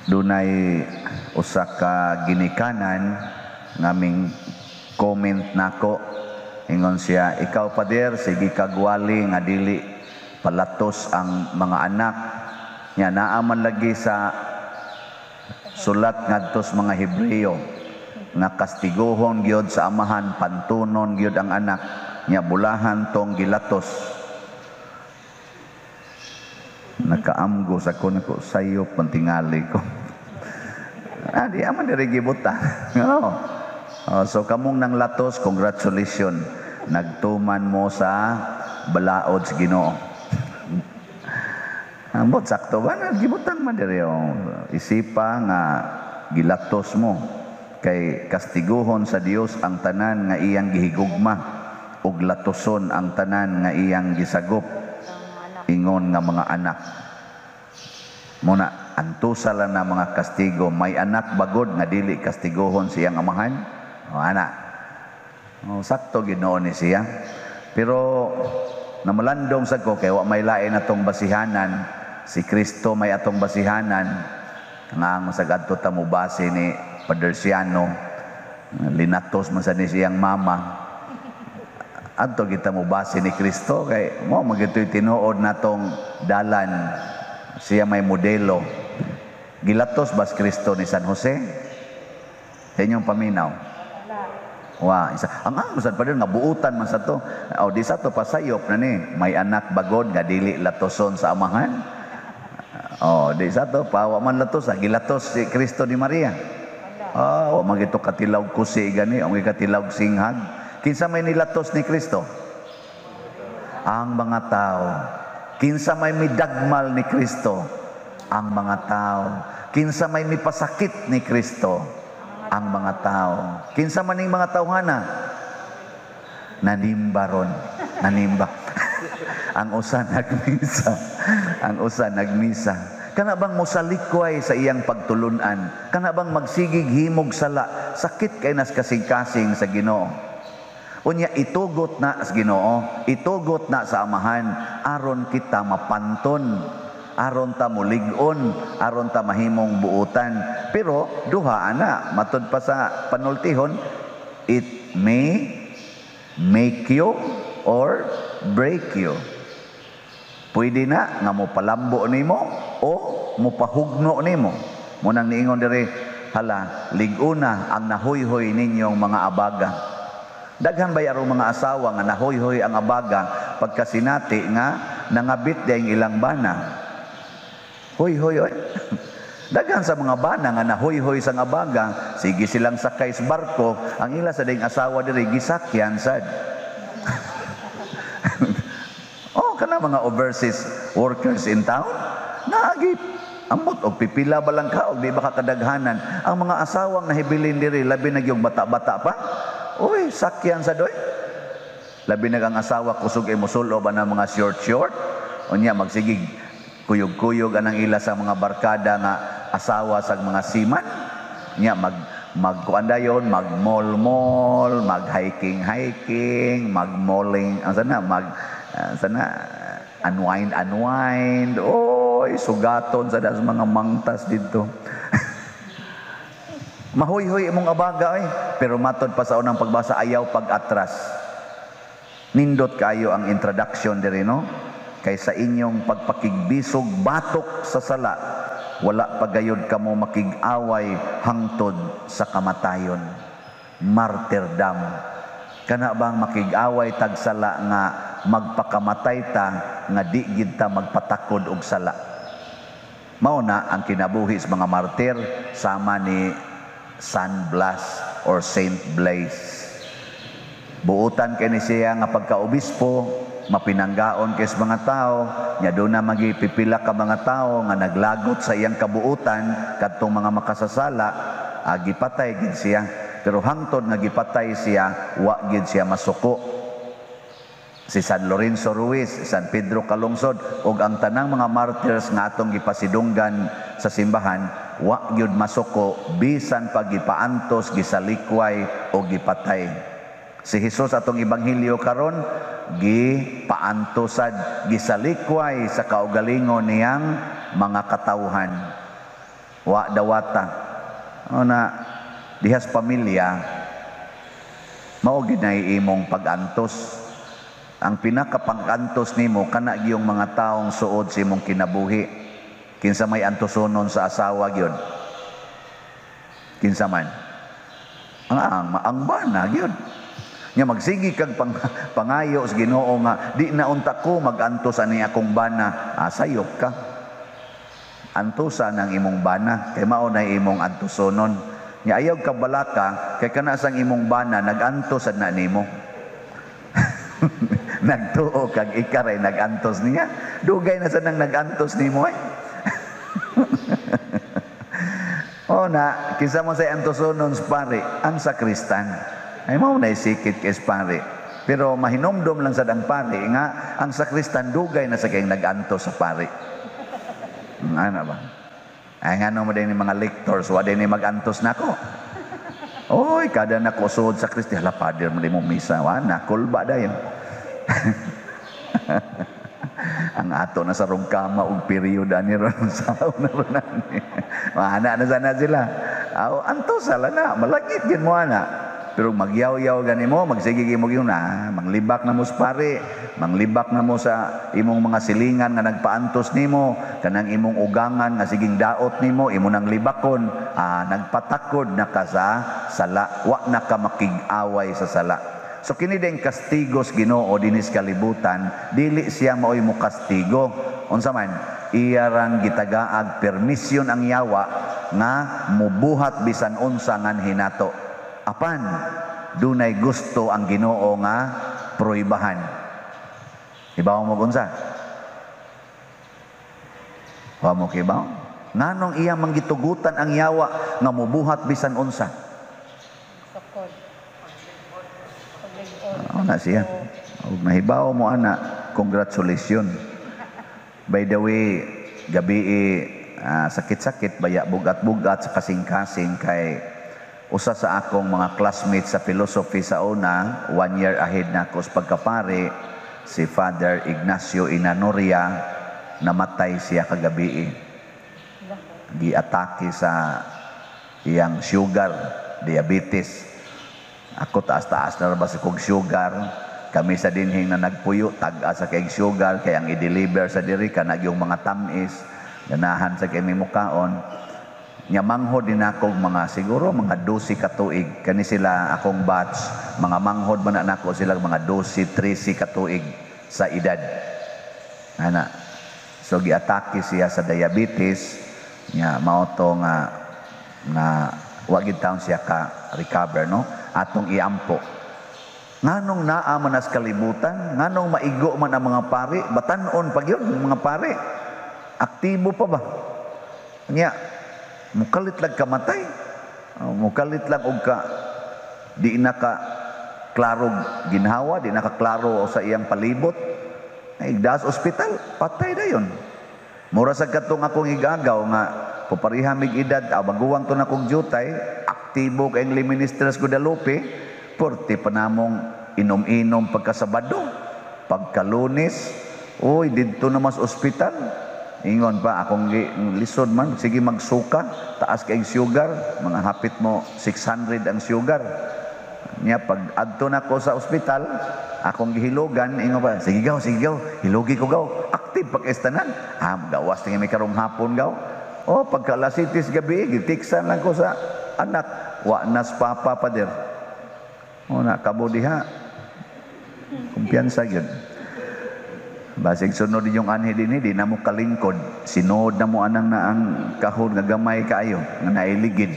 dunay usa ka ginikanan ngaming comment nako, ingon siya, ikaw pader sige kagwali nga dili palatos ang mga anak nya, naaman lagi sa sulat ngadto sa mga Hebreo nga kastiguhon gyud sa amahan, pantunon gyud ang anak nya, bulahan tong gilatos. Nakaamgo sa ko sayo pantingali ko. Di aman diri gibuta. So kamong nang latos, congratulations, nagtuman mo sa balaod sa Ginoo. Ambot sakto ba na gibutan man diri, isipa nga gilatos mo kay kastiguhon sa Dios ang tanan nga iyang gihigugma ug latoson ang tanan nga iyang gisagop, ingon nga mga anak. Muna antusa lang na mga kastigo, may anak bagod nga dili kastiguhon siyang amahan. Anak, sakto Ginoo ni siya. Pero namalandong sa ko kay wa may lain atong basihanan, si Kristo may atong basihanan. Nga sa gadto ta mo base ni Padre Siano, linatos man sa ni siyang mama. Adto kita mo base ni Kristo kay mo magitoy tinuod natong dalan, siya may modelo. Gilatos bas Kristo ni San Jose? Sa inyong paminaw? Ang sad pa nga buutan man sa to. Di sa to pasayop na ni, may anak bagod nga dili latoson sa amahan. Di sa to pa wa man latos, gilatos si Kristo ni Maria. Wa magito katilaw kusi gani, ang katilaw singhag. Kinsa may nilatos ni Kristo? Ang mga tao. Kinsa may midagmal ni Kristo? Ang mga tao. Kinsa may mipasakit ni Kristo? Ang mga tao. Kinsa man ning mga tawhana? Nanimba ron. Nanimba. Ang usa nagmisa. Ang usa nagmisa. Kana bang musalikway sa iyang pagtulunan? Kana bang magsigig himog sala? Sakit kay nas kasing-kasing sa Ginoo. Unya itugot na sa Ginoo, itugot na sa amahan, aron kita mapanton, aron ta mulig-on, aron ta mahimong buutan. Pero duha ana, matud pa sa panultihon, it may make you or break you. Pwede na nga mo palambo nimo o mo pahugno nimo. Munang niingon diri, hala, lig-una ang nahoy-hoy ninyong mga abaga. Daghan ba yarong mga asawa nga nahoy-hoy ang abaga pagkasinati nga nangabit dayang ilang bana? Hoy-hoy. Daghan sa mga bana nga nahoy-hoy sa abaga, sige silang sakay sa barko, ang ila sa dayang asawa diri gisakyan sad. Kana mga overseas workers in town, naagip ambot og pipila ba lang ka og di ba kadaghanan ang mga asawang nahibilin diri, labi na gyud bata-bata pa. Uy, sakyan sa doy. Labi na ang asawa kusog ay musulo ba ng mga short. Unya magsigig kuyog-kuyog anang ila sa mga barkada nga asawa sa mga seaman. Nya magkuandayon, mag-mall, mag-hiking, mag-malling, unwind. Oy, sugaton sa mga mangtas dito. Mahoy-hoy imong abaga pero matod pa sa unang pagbasa ayaw pag-atras. Nindot kayo ang introduction diri no? Kaysa inyong pagpakigbisog batok sa sala, wala pagayod kamo makig-away hangtod sa kamatayon. Martyrdom. Kana bang makig-away tag sala nga magpakamatay ta nga di gid ta magpatakod og sala. Mao na ang kinabuhi sa mga martir sama ni San Blas or Saint Blaise. Buutan kay ni siya nga pagkaobispo, mapinanggaon kay sa mga tao, nya doon na magipipila ka mga tao nga naglagot sa iyang kabuutan kadtong mga makasasala, gipatay gid siya. Pero hangtod nga gipatay siya, wa gid siya masuko. Si San Lorenzo Ruiz, San Pedro Calungsod ug ang tanang mga martyrs nga atong gipasidunggan sa simbahan, wa gyud masuko bisan pag gipaantos, gisalikway o gipatay. Si Hesus atong ebanghelyo karon gipaantosad, gisalikway sa kaugalingon niyang mga katawhan. wa dawata. O na dihas pamilya, mao ginay imong pag-antos. Ang pinakapag-antos nimo kana gyung mga taong suod sa imong kinabuhi. Kinsa may antosonon sa asawa gyud. Kinsa man. Ang bana gyud. Nya magsigi kag pangayo sa Ginoo nga di na unta ko mag-antos ani akong bana, sayop ka. Antusa ng imong bana kay mao na imong antusonon. Nya ayaw ka balaka kay kana sang imong bana nag-antos sad na nimo. Nagtuo kag ikaray nag-antos niya. Dugay na sad nang nag-antos nimo ay. O na, kinsa mo sa antosonon sa pare, ang sakristan. Ay mao na isikit kay pare. Pero mahinomdom lang sa dang pare nga ang sakristan dugay na sa kayong nag-antos sa pare. Ano ba? Ay nga mo din mga lectors, wa din mag-antos nako. Oy, kada nako suod sa Kristi, hala pader mo din mo misa, wa nakulba dayon. Ang ato na sa rong kama og period ani ron sa una ron ani. Ana na sana sila. Aw antos sala na, malagit gid mo ana. Pero magyaw-yaw gani mo, magsige mo gyud na, manglibak na mo sa pare, manglibak na mo sa imong mga silingan nga nagpaantos nimo, kanang imong ugangan nga siging daot nimo, imo nang libakon, nagpatakod na ka sa sala, wa na ka makig-away sa sala. So kini ding kastigos Ginoo dinis kalibutan, dili siya maoy mo kastigo. Unsa man, iyarang gitagaag permisyon ang yawa nga mubuhat bisan unsa ngan hinato. Apan dunay gusto ang Ginoo nga proibahan. Ibaw mo unsa? Wa mo kibaw? Nganong iya manggitugutan ang yawa nga mubuhat bisan unsa? Na siya. Ug nahibaw mo ana, congratulations. By the way, gabi sakit-sakit baya bugat-bugat sa kasing-kasing kay usa sa akong mga classmates sa philosophy sa una, 1 year ahead na ako sa pagkapare, si Father Ignacio Inanoria, namatay siya kagabi. Giatake sa iyang sugar, diabetes. Ako taas-taas na ba si kong sugar. Kami sa dinhing na nagpuyo, tag-a sa kayong sugar, kaya ang i-deliver sa diri ka, yung mga tamis, ganahan sa kayong mukaon. Manghod din ako mga siguro mga 12 katuig. Kani sila akong batch, mga manghod man na ako sila mga 12, 13 katuig sa edad. Ana. So giatake siya sa diabetes, nya mao to nga wa gid taon siya ka recover no. Atong iampo. Nganong naa man as kalibutan, nganong maigo man ang mga pari, batan-on pag yun mga pari. Aktibo pa ba? Nya mukalit lang kamatay. Mukalit lang og ka di na ka klarog ginhawa, di na ka klaro sa iyang palibot. Ay das ospital, patay dayon. Mura sa katong akong igagaw nga popariha mig edad, baguwang to na kong jutay, aktibo kay ministers Guadalupe, porte panamong inom-inom pagkasabado, pagkalunes, oy didto na mas ospital. Ingon pa akong lisod man, sige magsuka, taas kay sugar, mga hapit mo 600 ang sugar. Nya pag adto na ko sa ospital, akong gihilogan, ingon pa, sige gaw, hilogi ko gaw. Active pag-estanan. Gawas tingin may karong hapon gaw. O pagka lasitis gabi, gitiksan lang ko sa anak. Wa nas papa pa der. O na kabudiha. Kumpiyansa yun. Basig sunod yung anhi din, di na mo kalingkod. Sinod na mo anang na ang kahon nga gamay kaayo, nga nailigid.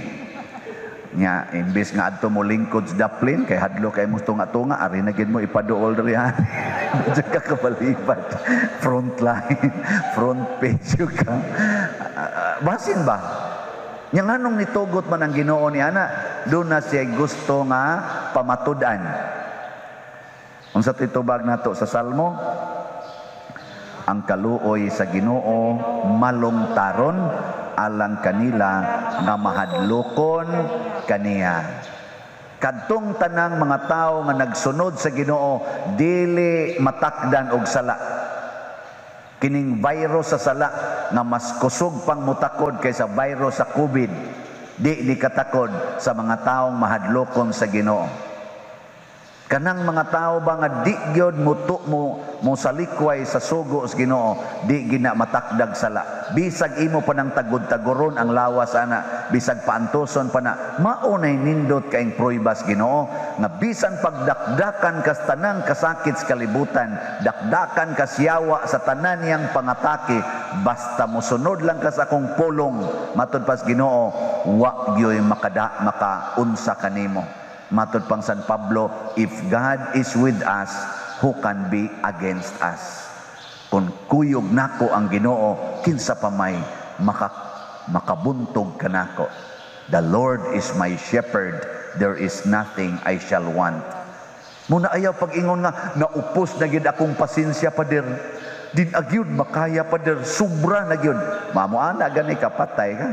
Nya, imbis nga adto mo lingkod sa daplin, kay hadlo kay mo tunga-tunga, ari na gid mo ipaduol riyan. Diyan ka kapalipat. Front line, front page ka. Basin ba? Nya nganong nitugot man ang Ginoo ni ana, doon na siya gusto nga pamatudan. Unsa titubag nato sa Salmo? Ang kaluoy sa Ginoo malungtaron alang kanila nga mahadlokon kaniya. Kadtong tanang mga tao nga nagsunod sa Ginoo dili matakdan og sala. Kining virus sa sala nga mas kusog pang mutakod kaysa virus sa COVID, di katakod sa mga taong mahadlokon sa Ginoo. Kanang mga tao ba nga di gyud mo salikway sa sugo sa Ginoo, di gina matakdag sala. Bisag imo pa ng tagod-tagoron ang lawas ana, bisag paantuson pa na, maunay nindot kaing pruybas Ginoo nga bisan pagdakdakan kas tanang kasakit sa kalibutan, dakdakan kas yawa sa tanan niyang pangatake, basta mosunod lang kas akong pulong matud pas Ginoo, wa gyoy makaunsa kanimo. Matod pang San Pablo, if God is with us, who can be against us? Kung kuyog nako ang Ginoo, kinsa pa may makabuntog kanako. The Lord is my shepherd, there is nothing I shall want. Muna ayaw pag-ingon nga, naupos na gyud akong pasensya pader. Din agyud makaya pader, sobra na gyud. Mamuana gani ka patay ka.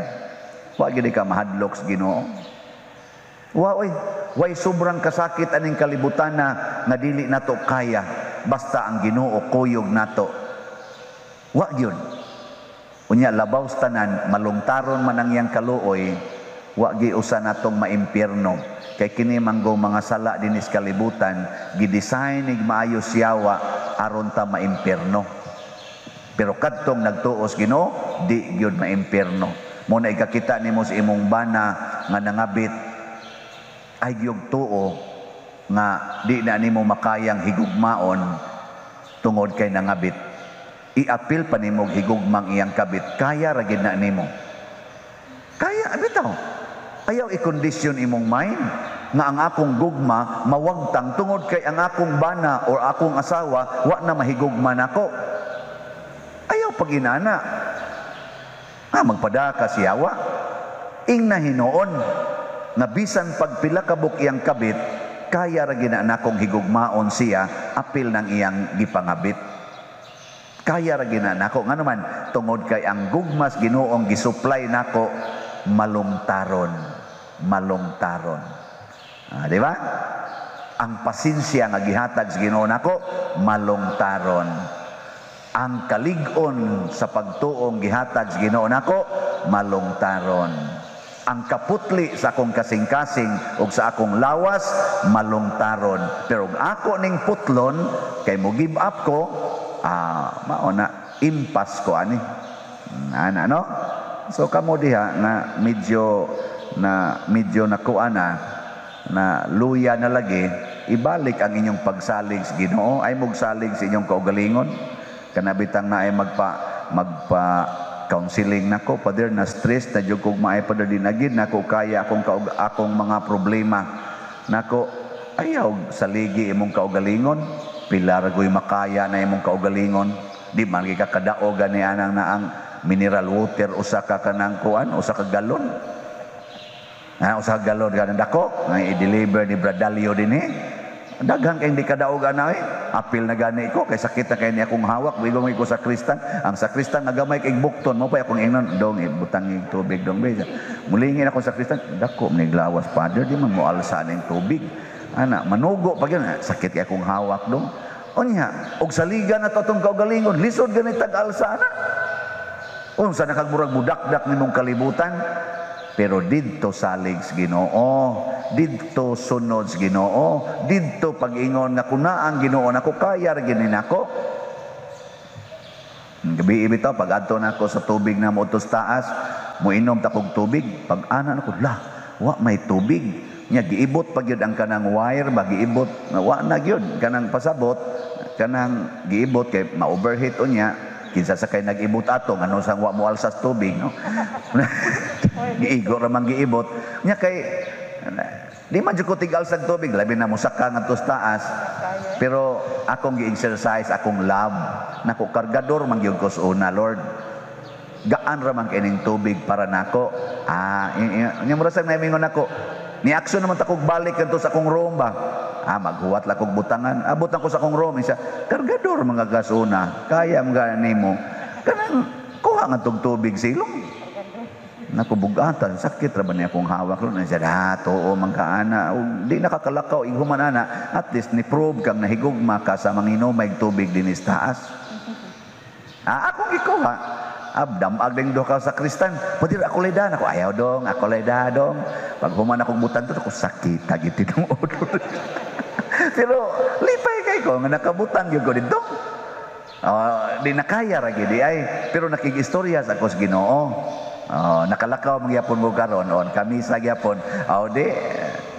Wa gyud ka mahadlok sa Ginoo. Way sobrang kasakit aning kalibutan na dili nato kaya basta ang Ginoo kuyog nato. Wa gyud. Unya labaw tanan malungtaron man ang iyang kaluoy, wa gi usa natong maimpierno. Kay kini manggo mga sala dinis kalibutan gidesign ig maayo siyawa aron ta maimpierno. Pero kadtong nagtuos Ginoo, di gyud maimpierno. Mo na ikakita nimo sa imong bana nga nangabit ay gyud tuo nga di na nimo makayang higugmaon tungod kay nangabit. I-apil pa nimo higugmang iyang kabit, kaya ra gid na nimo. Kaya bitaw. Ayaw i-condition imong mind nga ang akong gugma mawagtang tungod kay ang akong bana or akong asawa wa na mahigugma nako. Ayaw paginana. Magpada ka siyawa. Ing na hinuon nga bisan pagpila ka buk iyang kabit, kaya ra gina nakong higugmaon siya apil ng iyang gipangabit. Kaya ra gina nako nga naman tungod kay ang gugmas Ginoong gisupply nako malungtaron. Di ba? Ang pasensya nga gihatag sa Ginoo nako malungtaron. Ang kalig-on sa pagtuong gihatag sa Ginoo nako malungtaron. Ang kaputli sa akong kasing-kasing o sa akong lawas, malungtaron. Pero ako ning putlon, kay mo give up ko, mauna, impas ko ani. No? So kamo diha na medyo nakuha na luya na lagi, ibalik ang inyong pagsalig sa Ginoo, ay magsalig sa inyong kaugalingon. Kanabitang na ay magpa counseling nako, pader na stress na jud kog maay pader dinagid nako kaya akong mga problema nako ayaw saligi imong kaugalingon, pilar goy makaya na imong kaugalingon, di man gi kakadaog gani anang na ang mineral water usa ka kanang kuan, usa ka galon. Usa ka galon kanang dako nga i-deliver ni Bradalio dinhi. Daghang kay hindi kadaog ana apil na gani ko kay sakit na kay ni akong hawak bigo ko sa Kristan. Ang sa Kristan nagamay kay bukton mo pa akong ingnon dong butang ig tubig dong beza. Mulingin ako sa Kristan, dako ning lawas father di man mo alsa ning tubig. Ana manugo pag yun, sakit kay akong hawak dong. Unya og saligan na atong kaugalingon lisod gani tag alsa na. Unsa nakagmurag budakdak nimong kalibutan? Pero didto salig sa Ginoo, didto sunod sa Ginoo, didto pag-ingon nga kuna ang Ginoo nako kaya ra gini nako. Gabi bitaw pag adto nako sa tubig na motos taas, moinom ta kog tubig, pag ana nako wa may tubig. Nya giibot pag yun ang kanang wire, giibot wa na gyud kanang pasabot, kanang giibot kay ma-overheat unya. Kinsa sa kay nag-ibot ato ngano sang wa mo alsas tubig no. Giigo ra man giibot nya kay di man jud ko tigal sa tubig labi na musaka ngadto sa taas. Pero akong gi-exercise akong love nako kargador man gyud ko sa una, Lord. Gaan ra man kining tubig para nako. Nya mura sang namingon nako. Ni action naman ta kog balik kadto sa akong room ba. Maghuwat lang kong butangan. Abot ko sa akong room. Isa, kargador mga gasuna. Kaya mga nimo. Kanang kuha nga tong tubig silong. Nakubugatan. Sakit ra ba niya akong hawak ron. Siya, too, mangkaana. Di nakakalakaw. Igumanana. At least ni-prove kang nahigugma ka sa manginom may tubig din is taas. Akong ikuha. Damag ding do ka sa Kristan. Pwede ako ledan. Ako ayaw dong. Ako leda dong. Pag human akong butan to, ako sakit. Tagit itong odor. Pero lipay kay ko. Nga nakabutan yun ko dito. Di nakaya ragi di ay. Pero nakikistorya sa ako sa Ginoo. Nakalakaw mangyapon mo karon. Kami sa gyapon. Di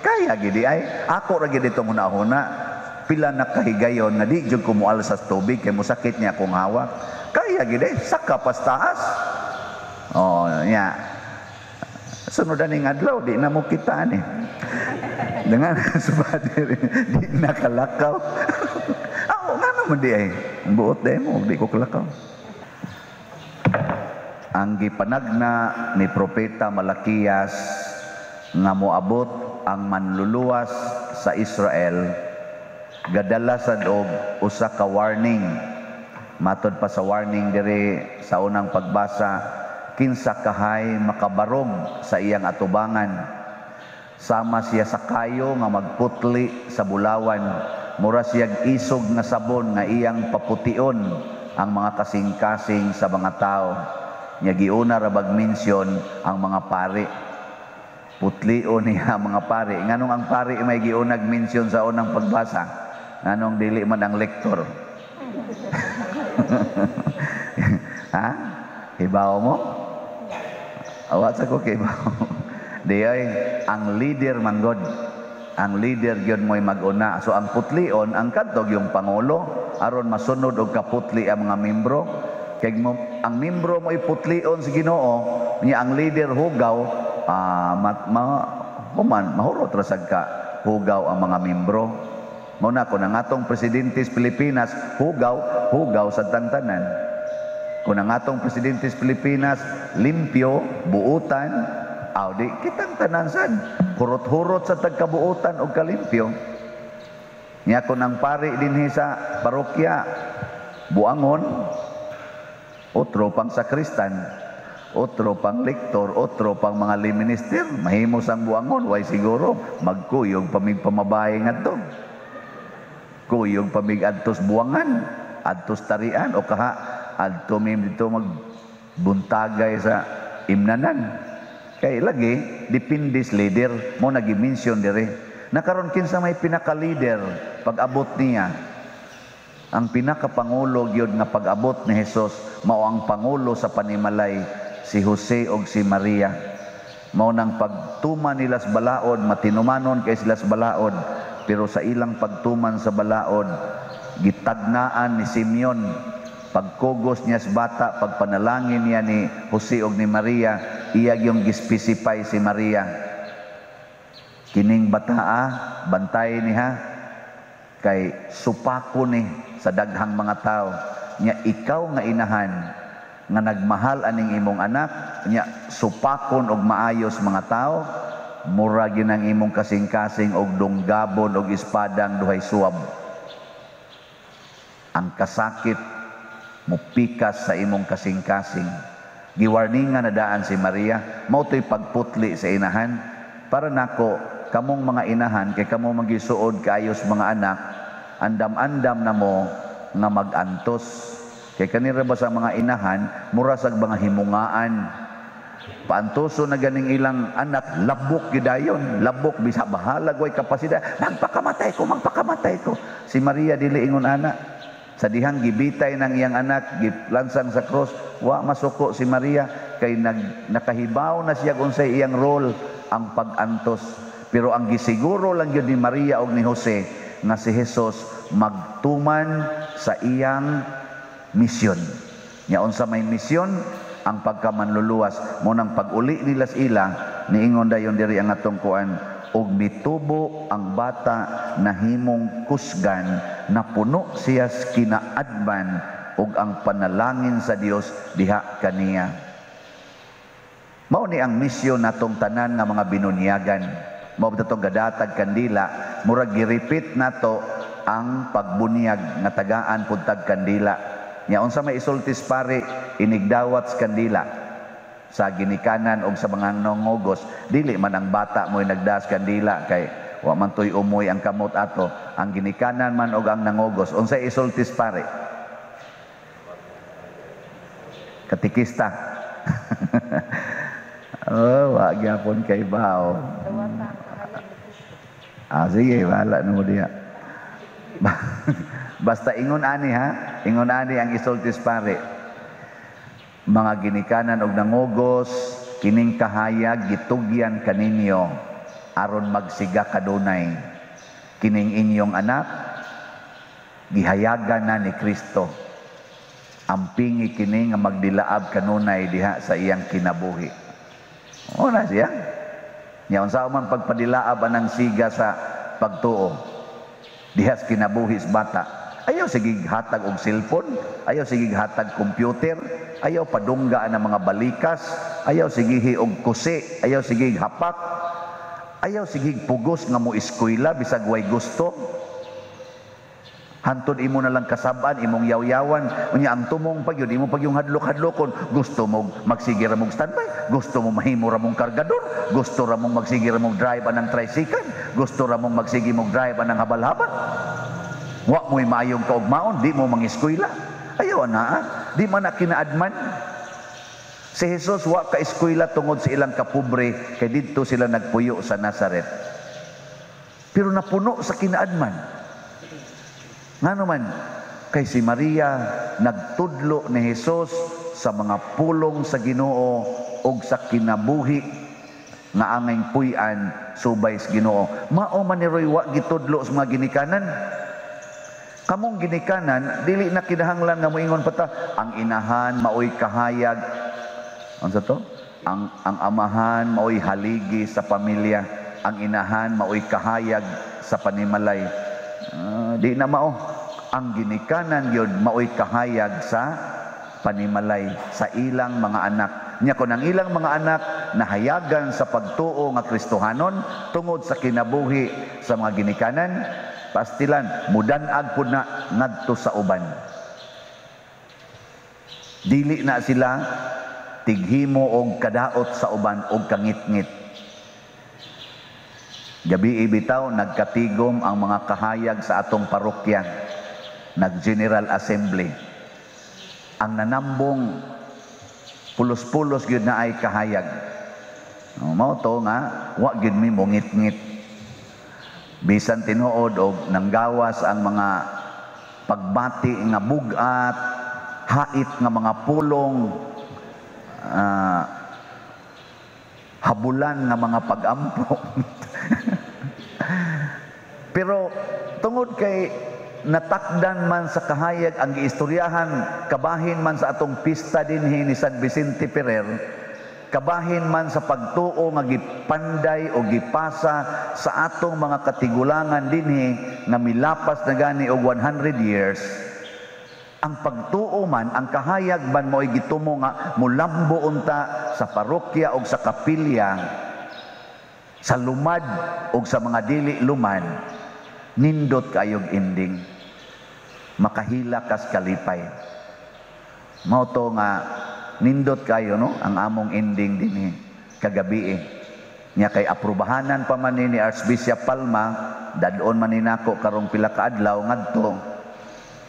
kaya gidi ay. Ako ragi dito huna-huna. Pila nakahigayon nga di jud ko mual sa tubig kay musakit niya akong hawak. Kaya gid saka pas taas. Nya. Sunod aning adlaw di na mo kita ni. Dengan subadir di nakalakaw. Ngano mo di ay. Buot mo di ko kalakaw. Ang gipanagna ni propeta Malakias nga moabot ang manluluwas sa Israel gadala sad og usa ka warning. Matod pa sa warning diri sa unang pagbasa, kinsa kahay makabarog sa iyang atubangan. Sama siya sa kayo nga magputli sa bulawan, mura siyag isog nga sabon nga iyang papution ang mga kasing-kasing sa mga tao. Nya giuna ra bag mensyon ang mga pari. Putlion niya mga pari. Nganong ang pari may giunag mensyon sa unang pagbasa? Nganong dili man ang lektor? Ha? Hibaw mo? Awat sa ko kibaw. Di ay, ang leader manggod. Ang leader yun mo'y mag-una. So ang putlion, ang kadtog yung pangulo, aron masunod og kaputli ang mga membro. Kay ang membro mo'y putlion sa Ginoo, niya ang leader hugaw, mahurot rasag ka, hugaw ang mga membro. Muna ko nang atong presidente sa Pilipinas, hugaw sa tantanan. Kung ang atong presidente sa Pilipinas, limpyo, buutan, di kitang tanansan. Hurot-hurot sa tagkabuutan o kalimpyo. Niya ko nang pari din sa parokya, buangon, otro pang sakristan, otro pang lektor, otro pang mga lay minister, mahimos ang buangon, way siguro, magkuyog pamigpamabahay nga to. Kuyog pamig adtos buwangan, adtos tarian, o kaha, adto mim dito magbuntagay sa imnanan. Kaya lagi, dipindis leader, mo nag-mention dire. Nakaroon kinsa may pinaka-leader, pag-abot niya. Ang pinaka-pangulo yun nga pag-abot ni Jesus, mao ang pangulo sa panimalay, si Jose o si Maria. Mao nang pagtuman nila sa balaod, matinumanon kay sila sa balaod, pero sa ilang pagtuman sa balaod, gitagnaan ni Simeon, pagkugos niya sa bata, pagpanalangin niya ni Jose o ni Maria, iyag yung gispecify si Maria. Kining bataa, bantay niya, kay supako ni sa daghang mga tao. Nya ikaw nga inahan, nga nagmahal aning imong anak, nya supakon og maayos mga tao, mura ginang imong kasing-kasing og dunggabon og espadang duhay suwab. Ang kasakit mupikas sa imong kasing-kasing. Giwarningan na daan si Maria, mao to'y pagputli sa inahan. Para nako, kamong mga inahan, kay kamo magisuod kaayos mga anak, andam-andam na mo nga mag-antos. Kay kanira ba sa mga inahan, mura sa mga himungaan. Paantoso na ganing ilang anak, labok gidayon, labok, bisa bahalag, way kapasidad, magpakamatay ko. Si Maria dili ingon anak. Sa dihang gibitay ng iyang anak, gilansang sa cross, wa masuko si Maria, kay nakahibaw na siya kung sa iyang role, ang pag-antos. Pero ang gisiguro lang yun ni Maria o ni Jose, nga si Jesus magtuman sa iyang misyon. Yaon sa may misyon, ang pagkamanluluwas mo nang pag-uli nila sa ila, niingon dayon diri ang atong kuan, og mitubo ang bata na himong kusgan, na puno siya kinaadman og ang panalangin sa Dios diha kaniya. Mao ni ang misyon natong tanan nga mga binunyagan. Mao datong gadatag kandila, murag gi-repeat nato ang pagbunyag nga tagaan pud tag kandila. Nya unsa may isultis pare, inigdawat sa kandila sa ginikanan og sa mga nangogos, dili man ang bata mo'y nagdas kandila kay wa man toy umoy ang kamot ato, ang ginikanan man og ang nangogos. Unsay isultis pare? Katikista. Oh, wa gyapon kay bao. Sige, wala na mo diha. Basta ingon ani ha, ingon ani ang isultis pare. Mga ginikanan og nangugos, kining kahayag gitugyan kaninyo aron magsiga kadunay. Kining inyong anak gihayagan na ni Kristo. Ampingi kini nga magdilaab kanunay diha sa iyang kinabuhi. O na siya. Nya unsa man pagpadilaab anang siga sa pagtuo. Diha sa kinabuhi sa bata. Ayaw sige hatag og cellphone, ayaw sige hatag computer, ayaw padungga ang mga balikas, ayaw sige og kusi, ayaw sige hapak, ayaw sige pugos nga mo eskwela bisag way gusto. Hantod imo na lang kasaban, imong yaw-yawan, unya ang tumong pag yun, imo pag yung hadlok-hadlokon, gusto mo magsige ra mong standby, gusto mo mahimo ra mong kargador, gusto ra mong magsige ra mong drive anang tricycle, gusto ra mong magsige mong drive anang habal-habal. Wa mo'y maayong kaugmaon, di mo mangiskwela. Ayaw na, di man na kinaadman. Si Jesus wa ka eskwela tungod sa ilang kapobre, kay didto sila nagpuyo sa Nazareth. Pero napuno sa kinaadman. Nga naman, kay si Maria nagtudlo ni Jesus sa mga pulong sa Ginoo o sa kinabuhi nga angay puy-an subay sa Ginoo. Mao man ni Roy wa gitudlo sa mga ginikanan. Kamong ginikanan, dili na kinahanglan nga moingon pata, ang inahan maoy kahayag. Ano to? Ang amahan maoy haligi sa pamilya, ang inahan maoy kahayag sa panimalay. Di na mao. Ang ginikanan yun maoy kahayag sa panimalay sa ilang mga anak. Nya kun ang ilang mga anak nahayagan sa pagtuo nga Kristohanon tungod sa kinabuhi sa mga ginikanan, pastilan mudan-ag pud na ngadto sa uban. Dili na sila tighimo og kadaot sa uban og kangit-ngit. Gabi bitaw nagkatigom ang mga kahayag sa atong parokya, nag-General Assembly. Ang nanambong pulos-pulos gyud na ay kahayag. Mao to nga wa gyud mi mongit-ngit. Bisan tinuod og nanggawas ang mga pagbati nga bugat, hait nga mga pulong, habulan nga mga pag-ampo. Pero tungod kay natakdan man sa kahayag ang giistoryahan, kabahin man sa atong pista dinhi ni San Vicente Ferrer, kabahin man sa pagtuo nga gipanday o gipasa sa atong mga katigulangan dinhi nga milapas na gani og 100 years, ang pagtuo man, ang kahayag man mo'y gitumo nga mulambo unta sa parokya o sa kapilya, sa lumad o sa mga dili luman, nindot kayog ending. Makahila kas kalipay. Mao to nga nindot kayo no ang among ending dinhi kagabi. Nya kay aprubahanan pa man ni Archbishop Palma, dadon man ni nako karong pila ka adlaw ngadto.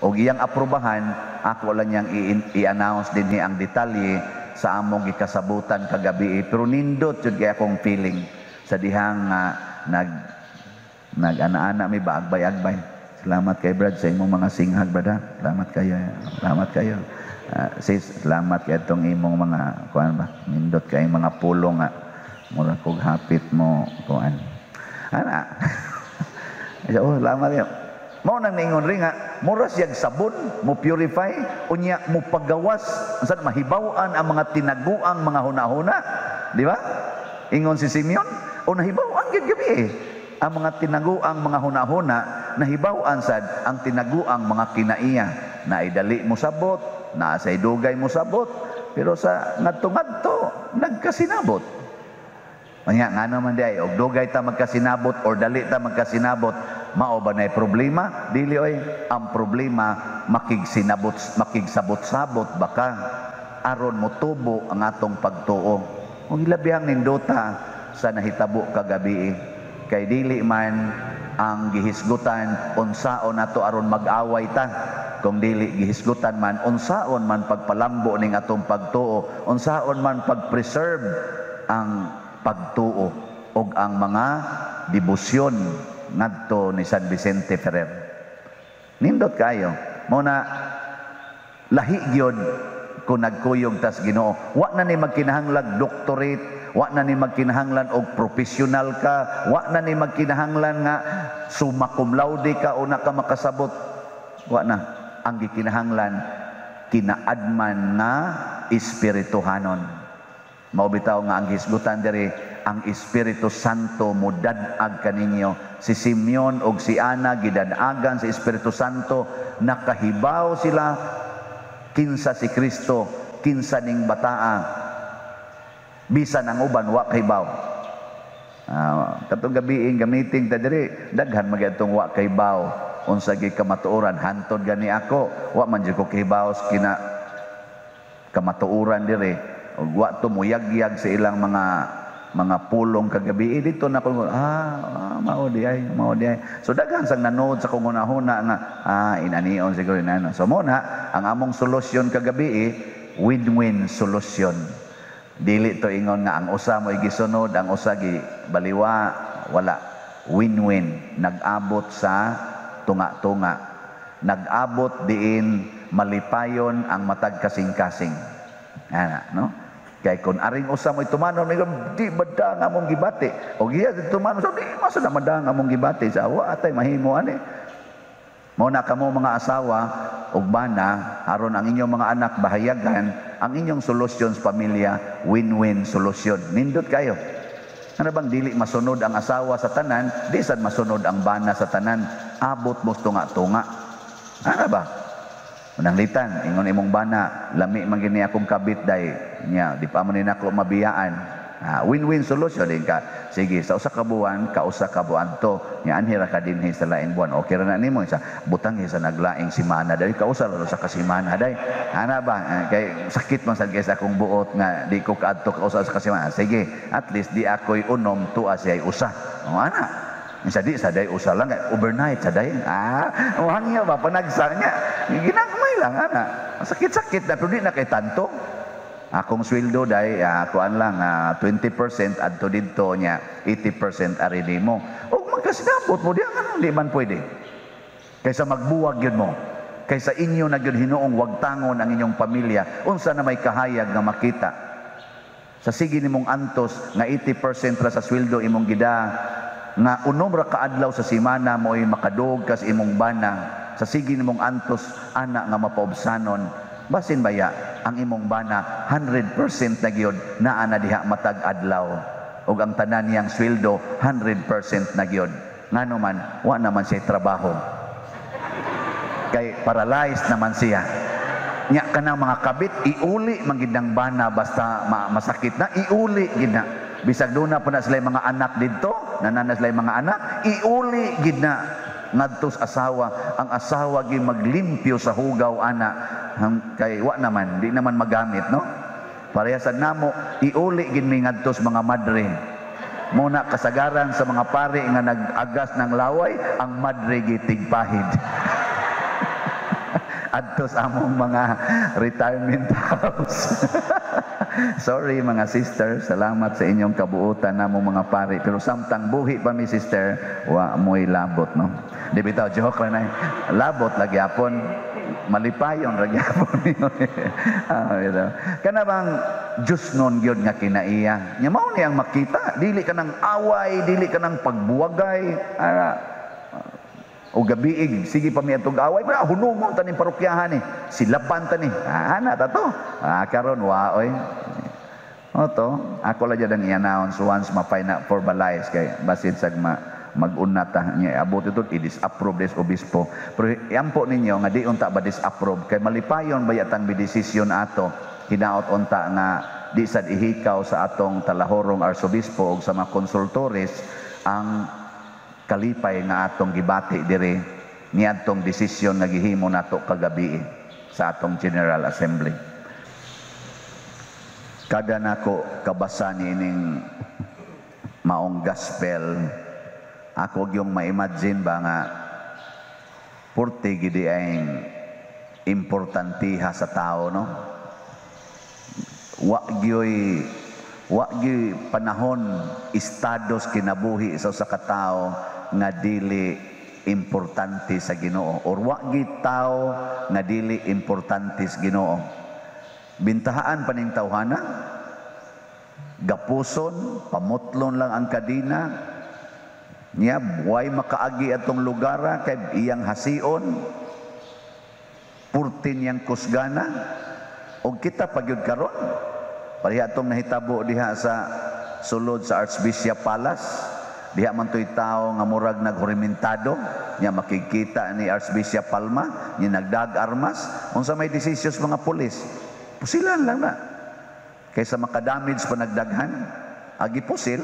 Og iyang aprubahan, ako lang yang i-announce dinhi ang detalye sa among gikasabutan kagabi. Pero nindot jud kay akong feeling sa dihang nag-ana-ana mi ba agbay-agbay. Salamat kay Brad sa imong mga singhag, brada. Salamat kayo. Salamat kayo. Sis, salamat kay itong imong mga kuan ba. Nindot kay mga pulong nga mura kog hapit mo kuan. Ana. Oh, salamat kayo. Mao nang ningon rin nga, mura siyag sabon, mo purify, unya mo paggawas, unsa mahibaw-an ang mga tinaguang mga hunahuna. Di ba? Ingon si Simeon, o nahibaw-an gid gabi ang mga tinaguang mga hunahuna, nahibaw-an sad ang tinaguang mga kinaiya, na idali mo sabot, na sa idugay mo sabot, pero sa ngadto-ngadto nagkasinabot. Nga naman di ay, og dugay ta magkasinabot or dali ta magkasinabot, mao ba nay problema? Dili oy, ang problema makigsabot-sabot baka aron mo tubo ang atong pagtuo. Ug ilabihang nindota sa nahitabo kagabi, kay dili man ang gihisgutan unsaon nato aron mag-away ta. kung dili gihisgutan man unsaon man pagpalambo ning atong pagtuo, unsaon man pagpreserve ang pagtuo ug ang mga debosyon ngadto ni San Vicente Ferrer. Nindot kayo mo na lahi gyud kung nagkuyog tas Ginoo. Wa na ni magkinahanglan doctorate, wa na ni magkinahanglan og professional ka, wa na ni magkinahanglan nga summa cum laude ka o na ka makasabot. Wa na. Ang gikinahanglan kinaadman nga espirituhanon. Mao bitaw nga ang hisgutan diri ang Espiritu Santo mudadag kaninyo. Si Simeon ug si Ana gidadagan sa Espiritu Santo, nakahibaw sila kinsa si Kristo, kinsa ning bataa. Bisan ang uban wa kahibaw. Katong gabi gamiting ta diri daghan magyadtong wa kahibaw. Unsa gi kamatuoran hantod gani ako, wa man jud ko kahibaw kina kamatuoran diri. Ug wa to muyagyag sa ilang mga pulong kagabi dito na ko mao di ay. So daghan sang nanood sa kung una-huna nga inanion siguro inano. So mo na ang among solusyon kagabi win-win solution. Dili to ingon nga ang usa mo gisunod, ang usa gi baliwa, wala. Win-win, nag-abot sa tunga-tunga. Nag-abot diin malipayon ang matag kasing-kasing. Ana, no? Kay kun aring usa mo tumanon di bada nga mong gibati. O giya tumanon so di maso na mada nga mong gibati sa wa atay mahimo ani. Mao na kamo mga asawa ug bana aron ang inyong mga anak bahayagan ang inyong solusyon sa pamilya, win-win solusyon. Nindot kayo. Ano bang dili masunod ang asawa sa tanan, di sad masunod ang bana sa tanan, abot mo tunga-tunga. Ano ba? Mananglitan, ingon imong bana, lami man gini akong kabit day nya, di pa man nako mabiyaan. Win-win solution din ka. Sige, sa usa ka buwan, kausa ka buwan to, nya anhira ka dinhi sa laing buwan. Okay ra na nimo sa butang sa naglaing simana day kausa ra sa kasimana day. Ana ba kay sakit man sad kay sa akong buot nga di ko kaadto kausa sa kasimana. Sige, at least di ako'y unom tuwa siya usa. O ana. Isa di sa day usa lang overnight sa day. Hangya ba panagsa niya. Ginagmay lang ana. Sakit-sakit na pero di na kay tanto. Akong sweldo day kuan lang 20% adto didto nya 80% ari nimo. Og magkasinabot mo di ano di man pwede. Kaysa magbuwag yun mo. Kaysa inyo na gyud hinuong wagtangon ang inyong pamilya, unsa na may kahayag nga makita. Sa sige nimong antos nga 80% ra sa sweldo imong gida nga unom ra ka adlaw sa semana mo'y makadug kas imong bana. Sa sige nimong antos ana nga mapaubsanon. Basin baya ang imong bana 100% na gyud naa na diha matag adlaw ug ang tanan niyang sweldo 100% na gyud ngano man wa naman siya trabaho kay paralyzed naman siya nya kanang mga kabit iuli man gid ang bana basta masakit na iuli gid na bisag duna pa na sila mga anak didto nanana sila mga anak iuli gid na ngadtos asawa ang asawa gi maglimpyo sa hugaw ana kay wa naman di naman magamit no parehasad namo iuli gid mi ngadtos mga madre muna kasagaran sa mga pare nga nag-agas ng laway ang madre gi tigpahid adtos among mga retirement house. Sorry mga sister, salamat sa inyong kabuutan namong mga pare. Pero samtang buhi pa mi sister, wa mo'y labot no. Di bitaw joke lang na. Labot lagi apon, malipayon lagi apon. Kana bang Diyos nun gyud nga kinaiya. Nya mao ni ang makita, dili ka ng away, dili ka ng pagbuwagay. O gabiig, sige pa mi atong away, pero hunumon taning parokyahan silapan tani. Ana ta to. Karon waoy. Oto, ako la jud ang i-announce once ma-find out for balais kay basin sag mag-unat niya abot ito i-disapprove des obispo. Pero iampo ninyo nga di unta ba disapprove kay malipayon ba yatang bidesisyon ato hinaot unta nga di sad ihikaw sa atong talahorong arsobispo ug sa mga konsultores ang kalipay nga atong gibati dire niadtong desisyon nga gihimo nato kagabi sa atong General Assembly. Kada nako kabasa nining maong gospel, ako yung ma-imagine ba nga purti gidi ay importantiha sa tao, no? Wa gyoy panahon estados kinabuhi sa katao nga dili importante sa Ginoo, or wa gyud tao nga dili importante sa Ginoo. Bintahaan pa ning tawhana, gapuson, pamutlon lang ang kadina niya, way makaagi atong lugar kay iyang hasion, purtin yang kusgana, o kita pagyud karon pareha atong nahitabo diha sa sulod sa Archbishop Palace. Diha man to'y tao nga murag naghurimentado, niya makikita ni Archbishop Palma, niya nagdag armas, unsa may decisions mga pulis, pusilan lang na. Kaysa makadamage pa nagdaghan, agi pusil,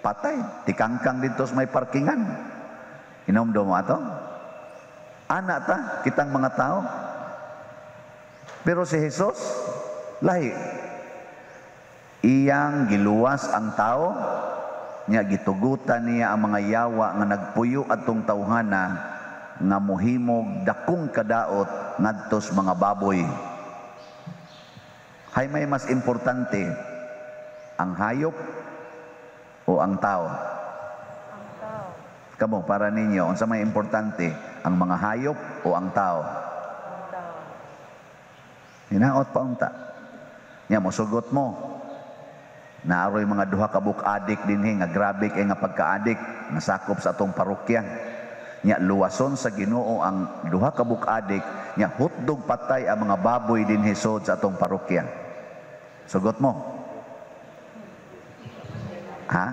patay, tikangkang dito sa may parkingan. Inomdo mo ato? Ana ta, kitang mga tao. Pero si Jesus, lahi. Iyang giluwas ang tao, niya gitugutan niya ang mga yawa nga nagpuyo atong tawhana nga mohimog dakong kadaot ngadtos mga baboy. Hay may mas importante, ang hayop o ang tao? Ang tao. Kamo para ninyo, unsa may importante, ang mga hayop o ang tao? Ang tao. Hinaot pa unta. Nya mosugot mo. Naaroy mga duha ka buk-adik dinhi nga grabe kay nga pagka-adik nasakop sa atong parokya. Nya luwason sa Ginoo ang duha ka buk-adik, nya hutdog patay ang mga baboy dinhi sud sa atong parokya. Sugot mo. Ha?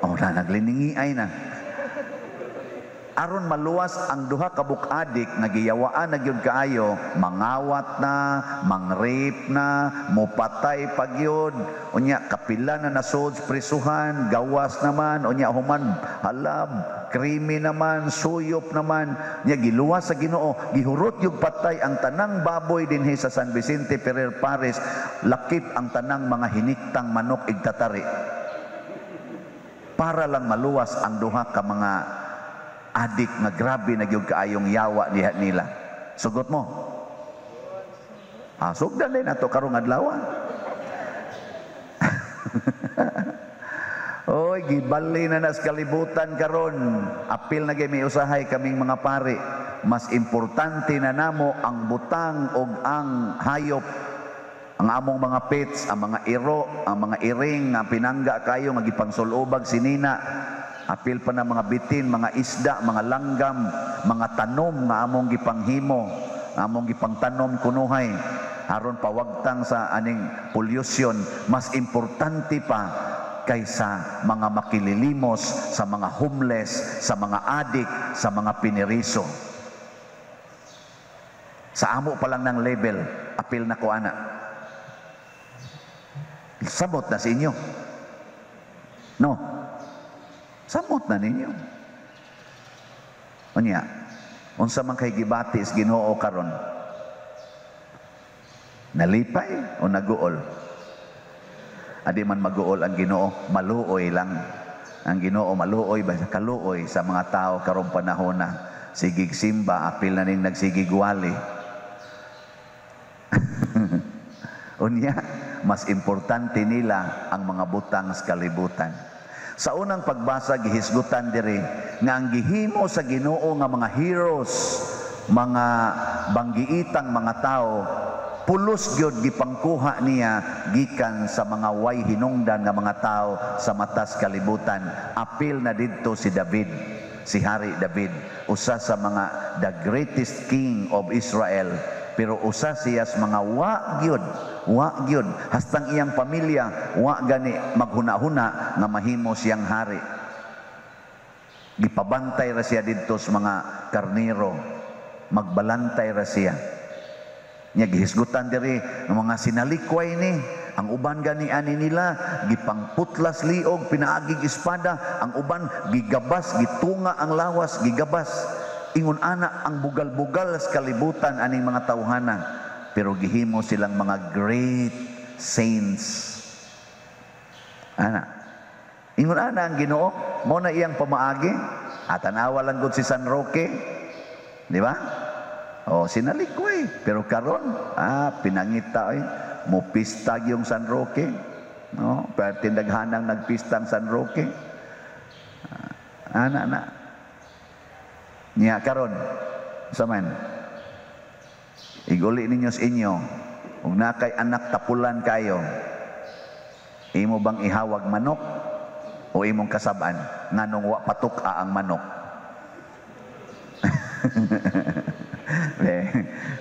Oh, na nagliningi ay na. Aron maluwas ang duha ka buk-adik nga giyawaan na gyud kaayo, mangawat na, mangrape na, mopatay pagyud, unya kapila na nasud prisuhan, gawas naman, unya human halab, krimi naman, suyop naman, nya giluwas sa Ginoo, gihurot yung patay ang tanang baboy dinhi sa San Vicente Ferrer Paris, lakip ang tanang mga hiniktang manok igtatari. Para lang maluwas ang duha ka mga adik nga grabe na gyud kaayong yawa diha nila. Sugot mo. Sugdan din ato karong adlaw. Oy, gibali na nas kalibutan karon. Apil na gyud may usahay kaming mga pari. Mas importante na namo ang butang ug ang hayop. Ang among mga pets, ang mga iro, ang mga iring nga pinangga kayo nga gipangsulubag sinina. Apil pa na mga bitin, mga isda, mga langgam, mga tanom nga among gipanghimo, among gipangtanom kunuhay, aron pawagtang sa aning pollution, mas importante pa kaysa mga makililimos, sa mga homeless, sa mga adik, sa mga piniriso. Sa amo pa lang ng level, apil na ko ana. Sabot na sa inyo. No? Samot na ninyo. Unya, unsa man kay gibatis Ginoo karon? Nalipay o naguol? Adi man maguol ang Ginoo, maluoy lang. Ang Ginoo maluoy ba sa kaluoy sa mga tao karong panahon na sigig simba, apil na ning nagsigig wali. Unya, mas importante nila ang mga butang sa kalibutan. Sa unang pagbasa gihisgutan diri nga ang gihimo sa Ginoo nga mga heroes, mga banggiitang mga tao, pulos gyud gipangkuha niya gikan sa mga way hinungdan nga mga tao sa matas kalibutan. Apil na didto si David, si Hari David, usa sa mga the greatest king of Israel. Pero usa siya sa mga wa gyud hastang iyang pamilya wa gani maghuna-huna nga mahimo siyang hari. Gipabantay ra siya didto sa mga karnero, magbalantay ra siya. Nya gihisgutan diri ng mga sinalikway ni, ang uban gani ani nila gipangputlas liog, pinaagig espada, ang uban gigabas, gitunga ang lawas, gigabas. Ingon ana ang bugal-bugal sa kalibutan aning mga tawhana, pero gihimo silang mga great saints. Ana, ingon ana ang Ginoo, mo na iyang pamaagi. At tanawa lang gud si San Roque, di ba? O sinalik ko pero karon pinangita mo pista yung San Roque, no, pero tindaghanang nagpistang San Roque. Ana niya karon saman iguli ninyo sa inyo ug nakay anak tapulan kayo, imo bang ihawag manok o imong kasab-an nganong wa patuka ang manok?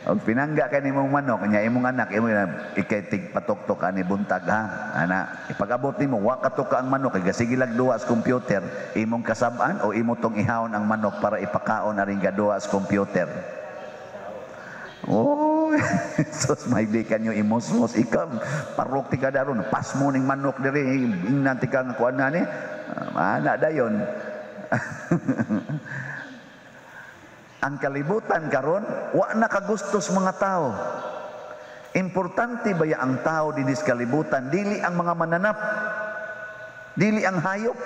Og pinangga ka nimong manok nya imong anak imo ikay tigpatok-tok ani buntag ha ana ipag-abot nimo wa katuka ang manok kay sige lag duwa sa computer, imong kasab-an o imo tong ihawon ang manok para ipakaon aring gaduwa sa computer. Oh, sus may di kanyo imos-mos ikaw parok ti kadaron pas mo ning manok diri ingnan ti ka nga kuan ani ana dayon. Ang kalibutan karon wa na kagustos mga tao. Importante ba ya ang tao dinhi sa kalibutan, dili ang mga mananap, dili ang hayop.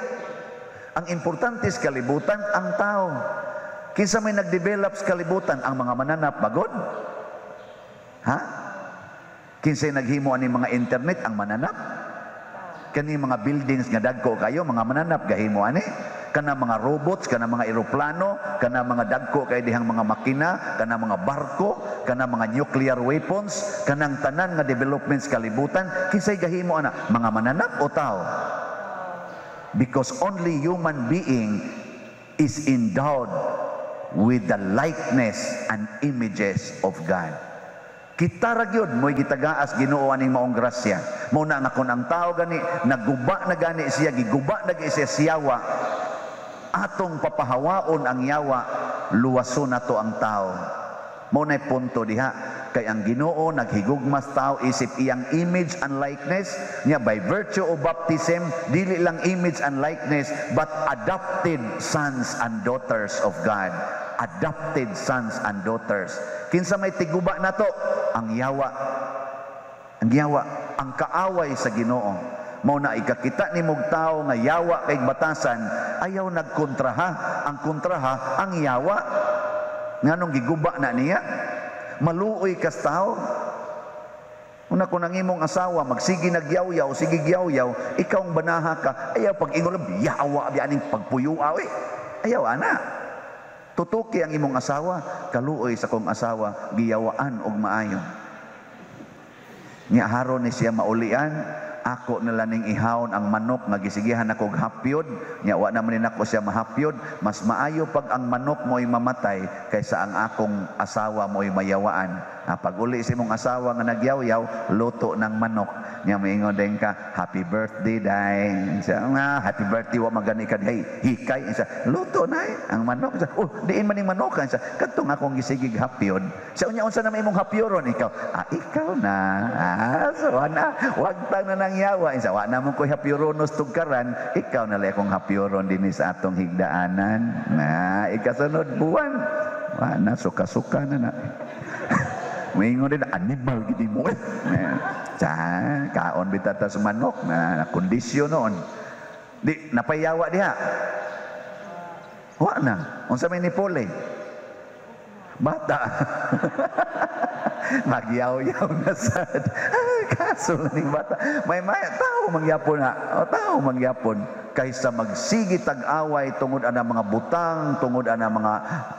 Ang importante sa kalibutan ang tao. Kinsa may nagdevelop sa kalibutan, ang mga mananap bagod? Ha? Kinsa naghimo ani mga internet, ang mananap? Kani mga buildings nga dagko kayo, mga mananap gahimo ani? Kana mga robots, kana mga eroplano, kana mga dagko kay dihang mga makina, kana mga barko, kana mga nuclear weapons, kanang tanan nga developments kalibutan, kinsay gahimo ana? Mga mananap o tao? Because only human being is endowed with the likeness and images of God. Kita ra gyud mo'y gitagaas Ginoo aning maong grasya. Mao na nakon ang tao gani naguba na gani siya, giguba na siya siyawa. Atong papahawaon ang yawa, luwason nato ang tao. Mao nay punto diha kay ang Ginoo naghigugmas tao isip iyang image and likeness niya by virtue of baptism, dili lang image and likeness but adopted sons and daughters of God. Adopted sons and daughters. Kinsa may tiguba nato? Ang yawa. Ang yawa, ang kaaway sa Ginoo. Mao na ikakita ni mong tao nga yawa kay batasan, ayaw nagkontraha. Ang kontraha, ang yawa. Nganong giguba na niya? Maluoy kas tao. Una ko nang imong asawa, magsigi nagyaw-yaw, sige gyaw-yaw, ikaw ang banaha ka, ayaw pag ingolab, yawa, bianing pagpuyuaw Ayaw, ana. Tutuki ang imong asawa, kaluoy sa kong asawa, giyawaan og maayo. Nya haron ni siya maulian, ako nalaning ihawon ang manok nga gisigihan ako hapyod, nya wa naman nako siya mahapyod, mas maayo pag ang manok mo'y mamatay kaysa ang akong asawa mo'y mayawaan. Pag uli si mong asawa nga nagyaw-yaw, luto ng manok. Nya moingon din ka, happy birthday day. Siya happy birthday wa magani ka hey, hikay siya. Luto na ang manok. Siya, diin man ning manok siya. Kadtong akong gisigig hapyod. Siya unya unsa na may imong hapyoron ikaw? Ikaw na. So ana, wag tang na nang yawa. Siya wa na mo koy hapyoronos tugkaran. Ikaw na lay akong hapyoron dinhi sa atong higdaanan. Na ikasunod buwan. Wa na suka-suka na. Maingon din, animal gini mo kaon bitata sa manok na kondisyon noon. Di, napayawa diha. Wa na. Unsa may nipole? Bata. Magyaw-yaw na sad. Kaso ning bata. May tao mangyapon na. Tao mangyapon. Kaysa magsigi tag-away tungod ana mga butang, tungod ana mga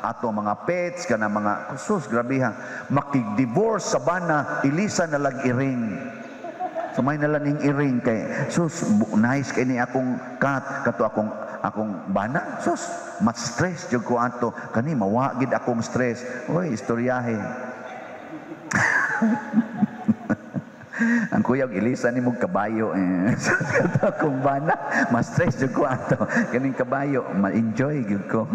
ato mga pets, kana mga sus grabe ha. Makig-divorce sa bana, ilisa na lag iring. So may nalaning iring kay sus nice kay ni akong cat kato akong bana. Sus mas stress jud ko ato kani mawagid akong stress. Oy istoryahe. Ang kuya ilisa ni mong kabayo kung bana mas stress jud ko ato kaning kabayo ma-enjoy gyud ko.